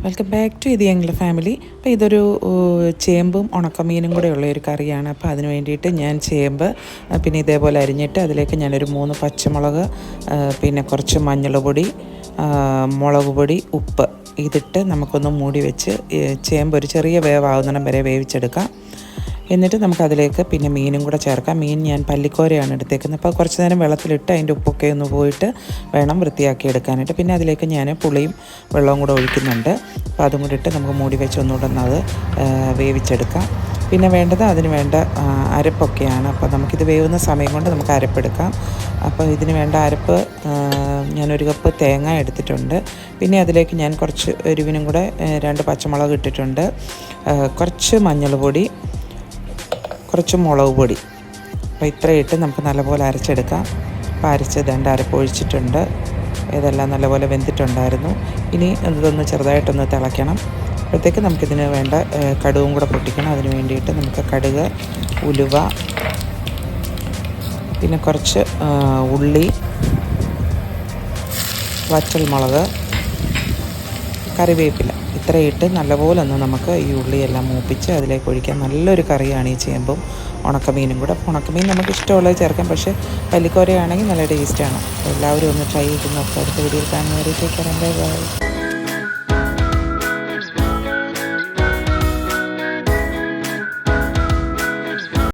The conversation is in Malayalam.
വെൽക്കം ബാക്ക് ടു ഇത് ഞങ്ങളുടെ ഫാമിലി. അപ്പോൾ ഇതൊരു ചേമ്പും ഉണക്കമീനും കൂടെ ഉള്ള ഒരു കറിയാണ്. അപ്പോൾ അതിന് വേണ്ടിയിട്ട് ഞാൻ ചേമ്പ് പിന്നെ ഇതേപോലെ അരിഞ്ഞിട്ട് അതിലേക്ക് ഞാനൊരു 3 പച്ചമുളക്, പിന്നെ കുറച്ച് മഞ്ഞൾ പൊടി, മുളക് പൊടി, ഉപ്പ് ഇതിട്ട് നമുക്കൊന്ന് മൂടി വെച്ച് ചേമ്പ് ഒരു ചെറിയ വേവാകുന്നിടം വരെ വേവിച്ചെടുക്കാം. എന്നിട്ട് നമുക്കതിലേക്ക് പിന്നെ മീനും കൂടെ ചേർക്കാം. മീൻ ഞാൻ പല്ലിക്കോരയാണ് എടുത്തേക്കുന്നത്. അപ്പോൾ കുറച്ച് നേരം വെള്ളത്തിലിട്ട് അതിൻ്റെ ഉപ്പൊക്കെ ഒന്ന് പോയിട്ട് വേണം വൃത്തിയാക്കി എടുക്കാനായിട്ട്. പിന്നെ അതിലേക്ക് ഞാൻ പുളിയും വെള്ളവും കൂടെ ഒഴിക്കുന്നുണ്ട്. അപ്പോൾ അതും കൂടി ഇട്ട് നമുക്ക് മൂടി വെച്ച് ഒന്നുകൂടെ അത് വേവിച്ചെടുക്കാം. പിന്നെ വേണ്ടത് അതിന് വേണ്ട അരപ്പൊക്കെയാണ്. അപ്പോൾ നമുക്കിത് വേവുന്ന സമയം കൊണ്ട് നമുക്ക് അരപ്പെടുക്കാം. അപ്പോൾ ഇതിന് വേണ്ട അരപ്പ് ഞാനൊരു കപ്പ് തേങ്ങ എടുത്തിട്ടുണ്ട്. പിന്നെ അതിലേക്ക് ഞാൻ കുറച്ച് എരിവിനും കൂടെ 2 പച്ചമുളക് ഇട്ടിട്ടുണ്ട്. കുറച്ച് മഞ്ഞൾ പൊടി, കുറച്ച് മുളക് പൊടി. അപ്പോൾ ഇത്രയിട്ട് നമുക്ക് നല്ലപോലെ അരച്ചെടുക്കാം. അപ്പോൾ അരച്ചതേണ്ട അരപ്പ് ഒഴിച്ചിട്ടുണ്ട്. ഇതെല്ലാം നല്ലപോലെ വെന്തിട്ടുണ്ടായിരുന്നു. ഇനി ഇതൊന്ന് ചെറുതായിട്ടൊന്ന് തിളയ്ക്കണം. അപ്പോഴത്തേക്ക് നമുക്കിതിന് വേണ്ട കടുകും കൂടെ പൊട്ടിക്കണം. അതിന് വേണ്ടിയിട്ട് നമുക്ക് കടുക്, ഉലുവ, പിന്നെ കുറച്ച് ഉള്ളി, വറ്റൽമുളക്, കറിവേപ്പില ഇത്രയിട്ട് നല്ലപോലെ ഒന്ന് നമുക്ക് ഈ ഉള്ളിയെല്ലാം മൂപ്പിച്ച് അതിലേക്ക് ഒഴിക്കാം. നല്ലൊരു കറിയാണ് ഈ ചേമ്പും ഉണക്കമീനും കൂടെ. ഉണക്കമീൻ നമുക്ക് ഇഷ്ടമുള്ളത് ചേർക്കാം, പക്ഷേ പല്ലിക്കോരയാണെങ്കിൽ നല്ല ടേസ്റ്റാണ്. എല്ലാവരും ഒന്ന് ട്രൈ ചെയ്ത് നോക്കുക. അടുത്ത വീഡിയോയിൽ കാണുന്നവരേക്ക് ബൈ ബൈ.